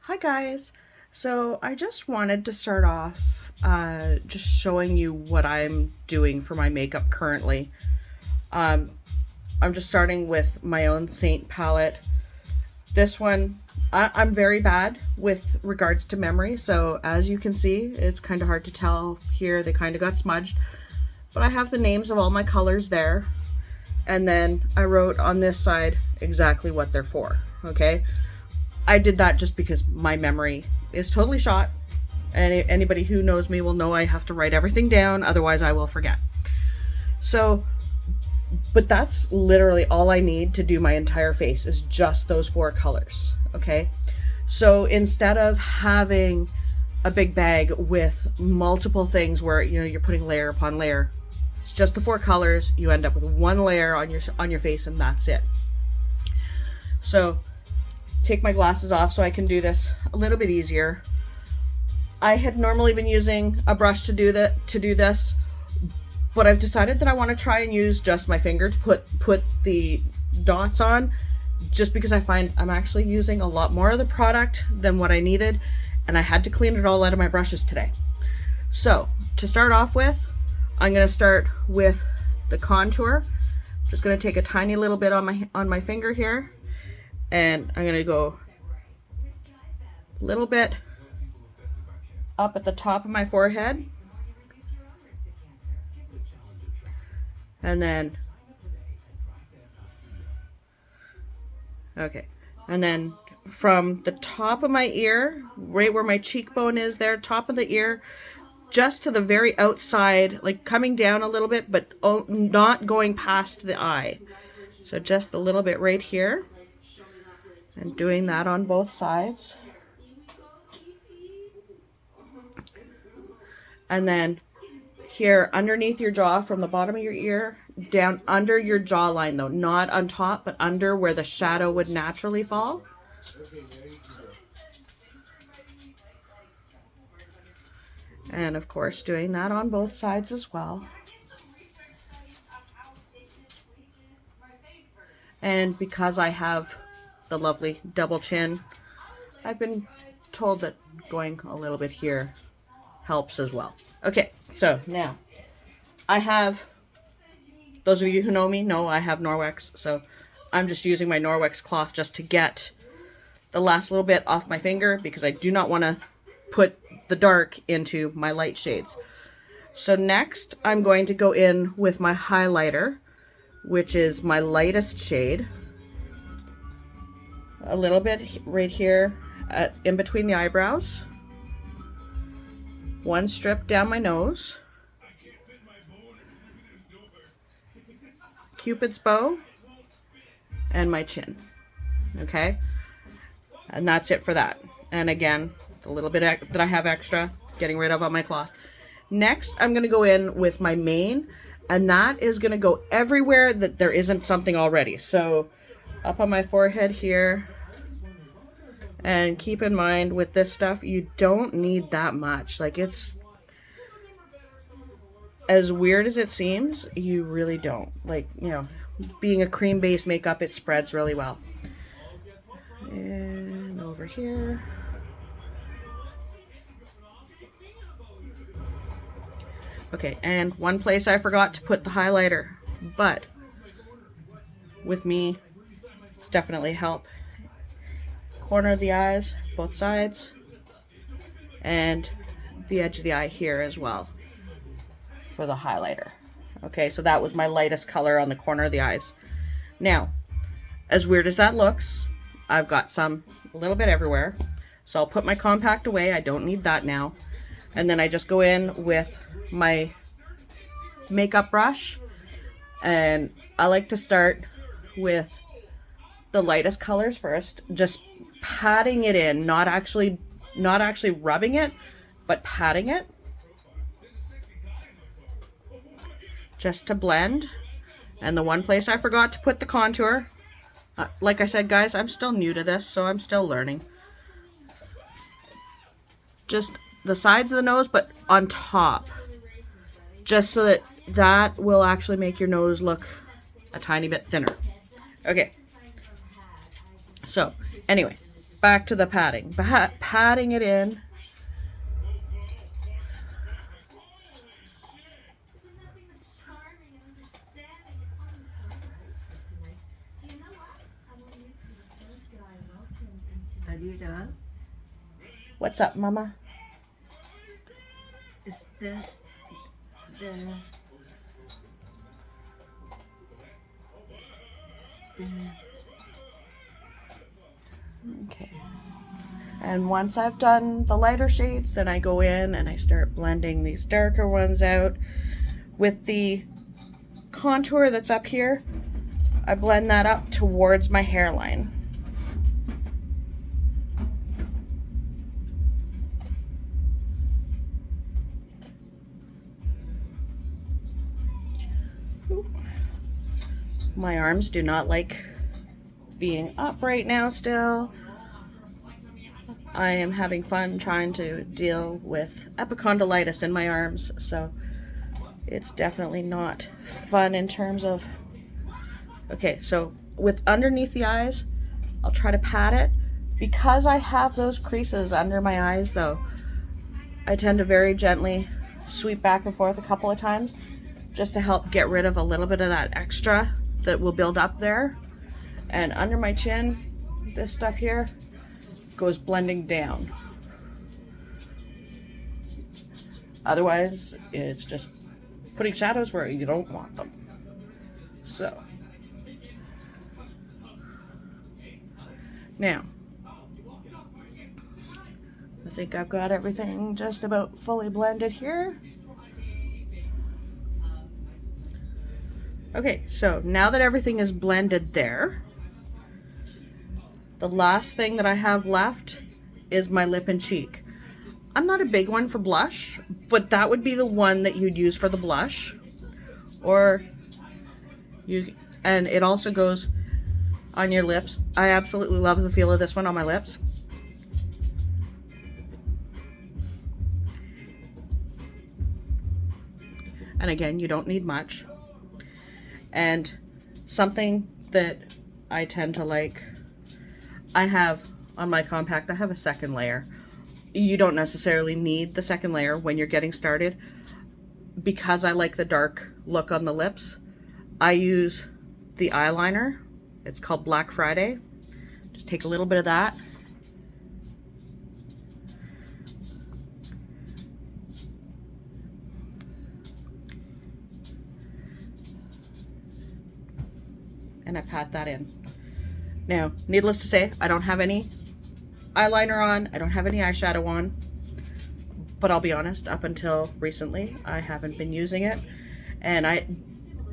Hi guys. So I just wanted to start off just showing you what I'm doing for my makeup currently. Um, I'm just starting with my own Seint palette. This one, I'm very bad with regards to memory, so as you can see, it's kind of hard to tell here. They kind of got smudged, but I have the names of all my colors there, and then I wrote on this side exactly what they're for, okay? I did that just because my memory is totally shot. And anybody who knows me will know I have to write everything down, otherwise I will forget. So, but that's literally all I need to do my entire face is just those four colors, okay? So instead of having a big bag with multiple things where, you know, you're putting layer upon layer, it's just the four colors. You end up with one layer on your face and that's it. So, take my glasses off so I can do this a little bit easier. I had normally been using a brush to do this, but I've decided that I want to try and use just my finger to put the dots on, just because I find I'm actually using a lot more of the product than what I needed, and I had to clean it all out of my brushes today. So to start off with, I'm going to start with the contour. I'm just going to take a tiny little bit on my finger here. And I'm going to go a little bit up at the top of my forehead. And then, okay. And then from the top of my ear, right where my cheekbone is there, top of the ear, just to the very outside, like coming down a little bit, but not going past the eye. So just a little bit right here. And doing that on both sides. And then here underneath your jaw, from the bottom of your ear down under your jawline though, not on top, but under where the shadow would naturally fall. And of course doing that on both sides as well. And because I have the lovely double chin, I've been told that going a little bit here helps as well. Okay, so now I have, those of you who know me know I have Norwex, so I'm just using my Norwex cloth just to get the last little bit off my finger because I do not want to put the dark into my light shades. So next I'm going to go in with my highlighter, which is my lightest shade. A little bit right here in between the eyebrows. One strip down my nose. Cupid's bow. And my chin. Okay? And that's it for that. And again, the little bit that I have extra, getting rid of on my cloth. Next, I'm going to go in with my mane. And that is going to go everywhere that there isn't something already. So up on my forehead here. And keep in mind with this stuff, you don't need that much. Like, it's as weird as it seems, you really don't. Like, you know, being a cream-based makeup, it spreads really well. And over here. Okay, and one place I forgot to put the highlighter, but with me, it's definitely help. Corner of the eyes, both sides, and the edge of the eye here as well for the highlighter. Okay, so that was my lightest color on the corner of the eyes. Now, as weird as that looks, I've got some a little bit everywhere, so I'll put my compact away. I don't need that now. And then I just go in with my makeup brush, and I like to start with the lightest colors first, just patting it in, not actually rubbing it, but patting it just to blend. And the one place I forgot to put the contour, like I said guys, I'm still new to this, so I'm still learning. Just the sides of the nose, but on top, just so that that will actually make your nose look a tiny bit thinner. Okay, so anyway, back to the patting. Patting it in. Are you done? What's up, Mama? Is that the Okay. And once I've done the lighter shades, then I go in and I start blending these darker ones out. With the contour that's up here, I blend that up towards my hairline. My arms do not like being up right now still. I am having fun trying to deal with epicondylitis in my arms, so it's definitely not fun in terms of... Okay, so with underneath the eyes, I'll try to pat it. Because I have those creases under my eyes though, I tend to very gently sweep back and forth a couple of times just to help get rid of a little bit of that extra that will build up there. And under my chin, this stuff here goes blending down. Otherwise, it's just putting shadows where you don't want them. So, now, I think I've got everything just about fully blended here. Okay, so now that everything is blended there, the last thing that I have left is my lip and cheek. I'm not a big one for blush, but that would be the one that you'd use for the blush. And it also goes on your lips. I absolutely love the feel of this one on my lips. And again, you don't need much. And something that I tend to like, I have on my compact, I have a second layer. You don't necessarily need the second layer when you're getting started. Because I like the dark look on the lips, I use the eyeliner. It's called Black Friday. Just take a little bit of that. And I pat that in. Now, needless to say, I don't have any eyeliner on, I don't have any eyeshadow on, but I'll be honest, up until recently, I haven't been using it. And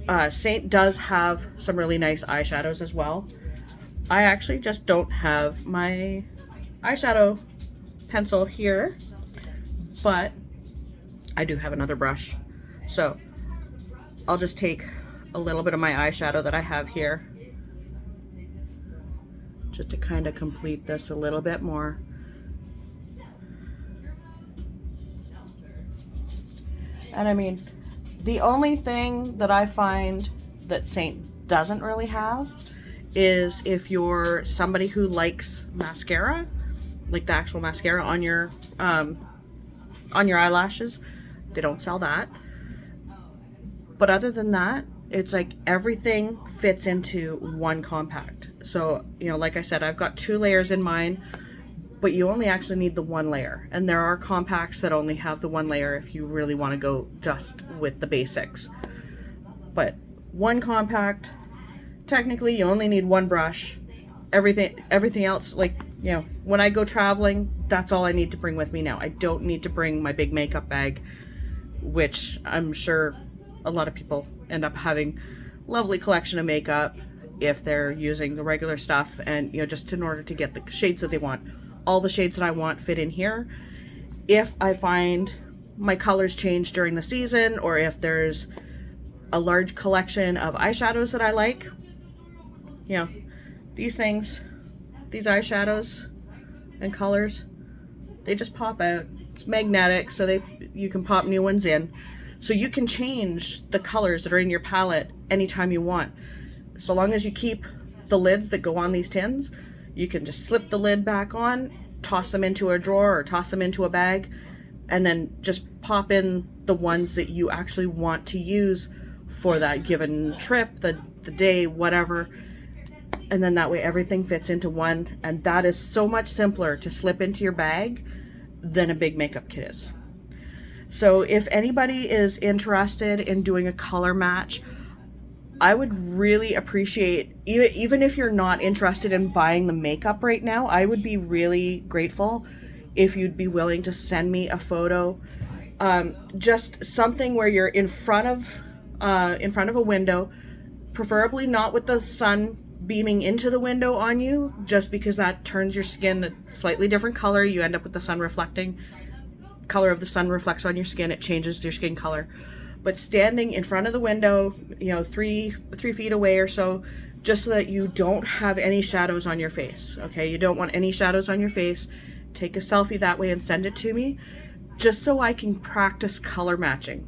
Seint does have some really nice eyeshadows as well. I actually just don't have my eyeshadow pencil here, but I do have another brush. So I'll just take a little bit of my eyeshadow that I have here just to kind of complete this a little bit more. And I mean, the only thing that I find that Seint doesn't really have is if you're somebody who likes mascara, like the actual mascara on your eyelashes. They don't sell that. But other than that, it's like everything fits into one compact. So, you know, like I said, I've got 2 layers in mine, but you only actually need the 1 layer. And there are compacts that only have the 1 layer if you really want to go just with the basics. But 1 compact, technically you only need 1 brush. Everything else, like, you know, when I go traveling, that's all I need to bring with me now. I don't need to bring my big makeup bag, which I'm sure a lot of people end up having lovely collection of makeup if they're using the regular stuff, and, you know, just in order to get the shades that they want. All the shades that I want fit in here. If I find my colors change during the season, or if there's a large collection of eyeshadows that I like, you know, these things, these eyeshadows and colors, they just pop out. It's magnetic, so you can pop new ones in. So you can change the colors that are in your palette anytime you want. So long as you keep the lids that go on these tins, You can just slip the lid back on, toss them into a drawer or toss them into a bag, and then just pop in the ones that you actually want to use for that given trip, the day, whatever. And then that way everything fits into one, and that is so much simpler to slip into your bag than a big makeup kit is. So if anybody is interested in doing a color match, I would really appreciate, even if you're not interested in buying the makeup right now, I would be really grateful if you'd be willing to send me a photo. Just something where you're in front of a window, preferably not with the sun beaming into the window on you, just because that turns your skin a slightly different color. You end up with the sun reflecting. Color of the sun reflects on your skin, it changes your skin color. But standing in front of the window, 3 feet away or so, just so that you don't have any shadows on your face. Okay, you don't want any shadows on your face. Take a selfie that way and send it to me, just so I can practice color matching.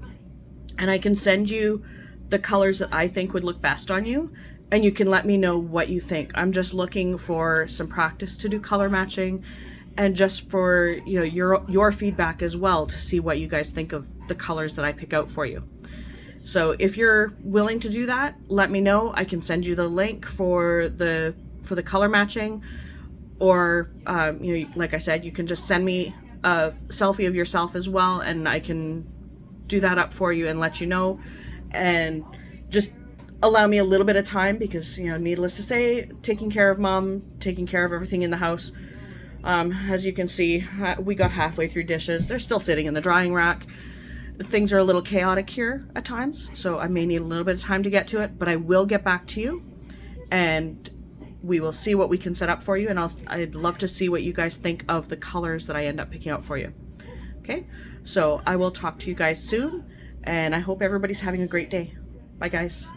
And I can send you the colors that I think would look best on you, and you can let me know what you think. I'm just looking for some practice to do color matching, and just for your feedback as well, to see what you guys think of the colors that I pick out for you. So if you're willing to do that, let me know. I can send you the link for the color matching, or like I said, you can just send me a selfie of yourself as well, and I can do that up for you and let you know. And just allow me a little bit of time, because needless to say, taking care of mom, taking care of everything in the house. As you can see, we got halfway through dishes. They're still sitting in the drying rack. Things are a little chaotic here at times, so I may need a little bit of time to get to it, but I will get back to you, and we will see what we can set up for you, and I'd love to see what you guys think of the colors that I end up picking out for you. Okay, so I will talk to you guys soon, and I hope everybody's having a great day. Bye, guys.